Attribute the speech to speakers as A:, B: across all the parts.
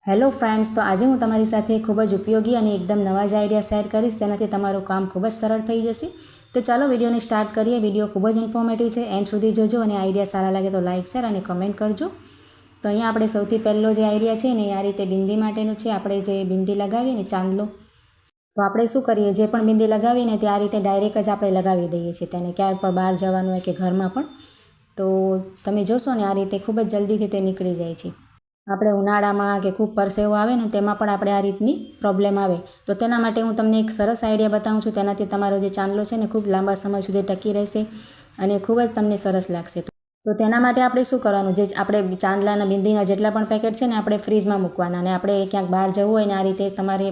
A: Hello friends, તો આજે હું તમારી સાથે ખૂબ જ ઉપયોગી અને એકદમ નવા જ આઈડિયા શેર કરીશ, જેનાથી તમારું કામ ખૂબ જ સરળ થઈ જશે. તો ચાલો વિડીયોને સ્ટાર્ટ કરીએ. વિડીયો ખૂબ જ ઇન્ફોર્મેટિવ છે, એન્ડ સુધી જોજો અને આઈડિયા સારા લાગે તો લાઇક, શેર અને કમેન્ટ કરજો. તો અહીંયા આપણે સૌથી પહેલો જે આઈડિયા છે ને એ આ રીતે બિંદી માટેનું છે. આપણે જે બિંદી લગાવીએ ને ચાંદલો, તો આપણે શું કરીએ, જે પણ બિંદી લગાવીએ ને તે આ રીતે ડાયરેક્ટ જ આપણે લગાવી દઈએ છીએ તેને, ક્યાર પણ બહાર જવાનું હોય કે ઘરમાં પણ. તો તમે જોશો ને આ રીતે ખૂબ જ જલ્દીથી તે નીકળી જાય છે. આપણે ઉનાળામાં કે ખૂબ પરસેવો આવે ને તેમાં પણ આપણે આ રીતની પ્રોબ્લેમ આવે, તો તેના માટે હું તમને એક સરસ આઈડિયા બતાવું છું. તેનાથી તમારો જે ચાંદલો છે ને ખૂબ લાંબા સમય સુધી ટકી રહેશે અને ખૂબ જ તમને સરસ લાગશે. તો તેના માટે આપણે શું કરવાનું, જે આપણે ચાંદલાના બિંદીના જેટલા પણ પેકેટ છે ને આપણે ફ્રીજમાં મૂકવાના. અને આપણે ક્યાંક બહાર જવું હોય ને આ રીતે તમારે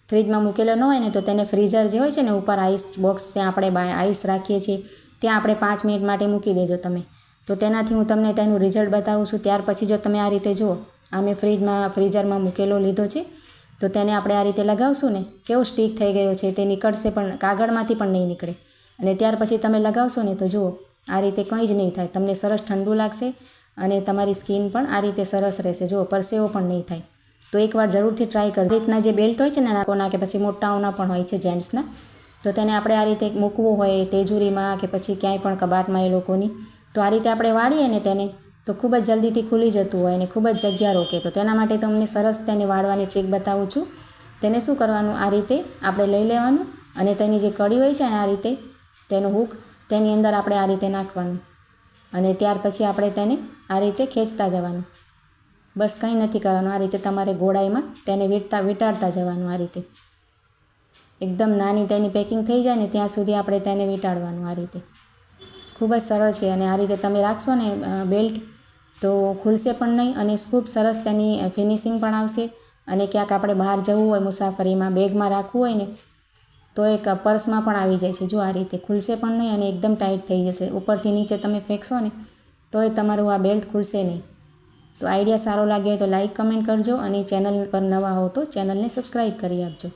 A: ફ્રીજમાં મૂકેલો ન હોય ને તો તેને ફ્રીઝર જે હોય છે ને ઉપર આઈસ બોક્સ, ત્યાં આપણે આઈસ રાખીએ છીએ, ત્યાં આપણે 5 મિનિટ માટે મૂકી દેજો તમે. તો તેનાથી હું તમને તેનું રિઝલ્ટ બતાવું છું. ત્યાર પછી જો તમે આ રીતે જુઓ, આ મેં ફ્રીઝરમાં મૂકેલો લીધો છે, તો તેને આપણે આ રીતે લગાવશું ને કેવો સ્ટીક થઈ ગયો છે, તે નીકળશે પણ, કાગળમાંથી પણ નહીં નીકળે. અને ત્યાર પછી તમે લગાવશો ને તો જુઓ આ રીતે કંઈ જ નહીં થાય, તમને સરસ ઠંડુ લાગશે અને તમારી સ્કિન પણ આ રીતે સરસ રહેશે. જુઓ, પરસેવો પણ નહીં થાય. તો એકવાર જરૂરથી ટ્રાય કરજો. રીતના જે બેલ્ટ હોય છે ને નાકોના કે પછી મોટાઓના પણ હોય છે જેન્ટ્સના, તો તેને આપણે આ રીતે મૂકવું હોય તિજોરીમાં કે પછી ક્યાંય પણ કબાટમાં એ લોકોની, તો આ રીતે આપણે વાળીએ ને તેને તો ખૂબ જ જલ્દીથી ખુલી જતું હોય અને ખૂબ જ જગ્યા રોકે. તો તેના માટે તમને સરસ તેને વાળવાની ટ્રીક બતાવું છું. તેને શું કરવાનું, આ રીતે આપણે લઈ લેવાનું અને તેની જે કડી હોય છે ને આ રીતે તેનો હૂક, તેની અંદર આપણે આ રીતે નાખવાનું અને ત્યાર પછી આપણે તેને આ રીતે ખેંચતા જવાનું. બસ કંઈ નથી કરવાનું, આ રીતે તમારે ગોળાઈમાં તેને વીંટાળતા જવાનું. આ રીતે એકદમ નાની તેની પેકિંગ થઈ જાય ને ત્યાં સુધી આપણે તેને વીંટાળવાનું. આ રીતે ખૂબ જ સરળ છે અને આ રીતે તમે રાખશો ને બેલ્ટ તો ખુલશે પણ નહીં અને ખૂબ સરસ તેની ફિનિશિંગ પણ આવશે. અને ક્યાંક આપણે બહાર જવું હોય મુસાફરીમાં, બેગમાં રાખવું હોય ને તો એક પર્સમાં પણ આવી જાય છે. જો આ રીતે ખુલશે પણ નહીં અને એકદમ ટાઈટ થઈ જશે. ઉપરથી નીચે તમે ફેંકશો ને તો એ તમારું આ બેલ્ટ ખુલશે નહીં. તો આઈડિયા સારો લાગ્યો હોય તો લાઇક, કમેન્ટ કરજો અને ચેનલ પર નવા હો તો ચેનલને સબસ્ક્રાઈબ કરી આપજો.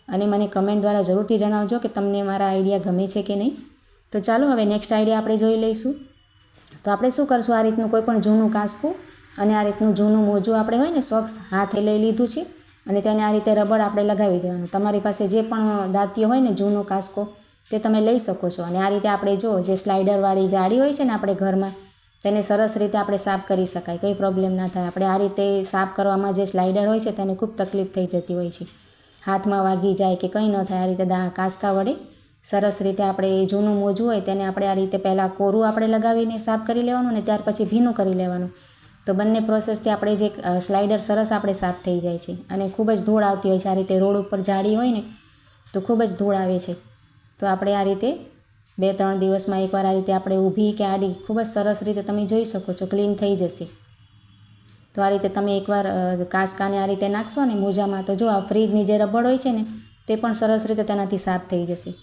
A: અને મને કમેન્ટ દ્વારા જરૂરથી જણાવજો કે તમને મારા આઈડિયા ગમે છે કે નહીં. તો ચાલો હવે નેક્સ્ટ આઈડિયા આપણે જોઈ લઈશું. તો આપણે શું કરશું, આ રીતનું કોઈ પણ જૂનું કાસકું અને આ રીતનું જૂનું મોજું આપણે હોય ને સોક્સ, હાથે લઈ લીધું છે અને તેને આ રીતે રબડ આપણે લગાવી દેવાનું. તમારી પાસે જે પણ દાંતીઓ હોય ને જૂનો કાસકો તે તમે લઈ શકો છો. અને આ રીતે આપણે જો જે સ્લાઇડરવાળી જાળી હોય છે ને આપણે ઘરમાં, તેને સરસ રીતે આપણે સાફ કરી શકાય, કંઈ પ્રોબ્લેમ ના થાય. આપણે આ રીતે સાફ કરવામાં જે સ્લાઇડર હોય છે તેને ખૂબ તકલીફ થઈ જતી હોય છે, હાથમાં વાગી જાય કે કંઈ ન થાય. આ રીતે કાસકા વડે સરસ રીતે આપણે જૂનું મોજું હોય તેને આપણે આ રીતે પહેલાં કોરું આપણે લગાવીને સાફ કરી લેવાનું અને ત્યાર પછી ભીનું કરી લેવાનું. તો બંને પ્રોસેસથી આપણે જે સ્લાઇડર સરસ આપણે સાફ થઈ જાય છે. અને ખૂબ જ ધૂળ આવતી હોય છે, આ રીતે રોડ ઉપર જાળી હોય ને તો ખૂબ જ ધૂળ આવે છે. તો આપણે આ રીતે 2-3 દિવસમાં એકવાર આ રીતે આપણે ઊભી કે આડી ખૂબ જ સરસ રીતે તમે જોઈ શકો છો ક્લીન થઈ જશે. તો આ રીતે તમે એકવાર કાસકાને આ રીતે નાખશો ને મોજામાં તો જો આ ફ્રીજની જે રબડ હોય છે ને તે પણ સરસ રીતે તેનાથી સાફ થઈ જશે.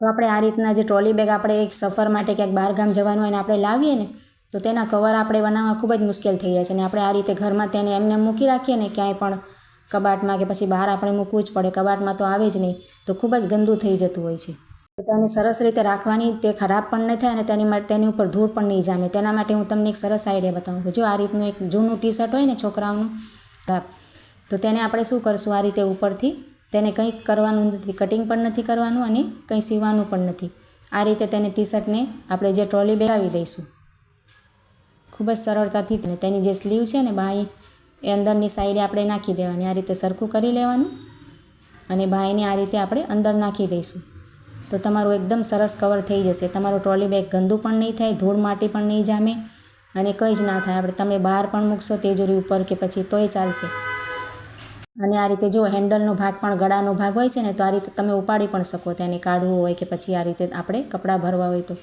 A: તો આપણે આ રીતના જે ટ્રોલી બેગ આપણે એક સફર માટે ક્યાંક બહારગામ જવાનું હોય ને આપણે લાવીએ ને તો તેના કવર આપણે બનાવવા ખૂબ જ મુશ્કેલ થઈ જાય છે. અને આપણે આ રીતે ઘરમાં તેને એમને મૂકી રાખીએ ને ક્યાંય પણ કબાટમાં કે પછી બહાર આપણે મૂકવું જ પડે, કબાટમાં તો આવે જ નહીં, તો ખૂબ જ ગંદુ થઈ જતું હોય છે. તો તેને સરસ રીતે રાખવાની, તે ખરાબ પણ નહીં થાય અને તેની ઉપર ધૂળ પણ નહીં જામે. તેના માટે હું તમને એક સરસ આઈડિયા બતાવું છું. જો આ રીતનું એક જૂનું ટી શર્ટ હોય ને છોકરાઓનું ખરાબ, તો તેને આપણે શું કરશું, આ રીતે ઉપરથી તેને કંઈ કરવાનું નથી, કટિંગ પણ નથી કરવાનું અને કંઈ સીવવાનું પણ નથી. આ રીતે તેને ટી શર્ટને આપણે જે ટ્રોલી બેગ આવી દઈશું ખૂબ જ સરળતાથી. તેની જે સ્લીવ છે ને બાંય એ અંદરની સાઈડે આપણે નાખી દેવાની. આ રીતે સરખું કરી લેવાનું અને બાંયને આ રીતે આપણે અંદર નાખી દઈશું. તો તમારું એકદમ સરસ કવર થઈ જશે. તમારું ટ્રોલી બેગ ગંદુ પણ નહીં થાય, ધૂળ માટી પણ નહીં જામે અને કંઈ જ ના થાય. આપણે તમે બહાર પણ મૂકશો તિજોરી ઉપર કે પછી તોય ચાલશે. અને આ રીતે જો હેન્ડલનો ભાગ પણ, ગળાનો ભાગ હોય છે ને તો આ રીતે તમે ઉપાડી પણ શકો, તેને કાઢવું હોય કે પછી આ રીતે આપણે કપડાં ભરવા હોય તો.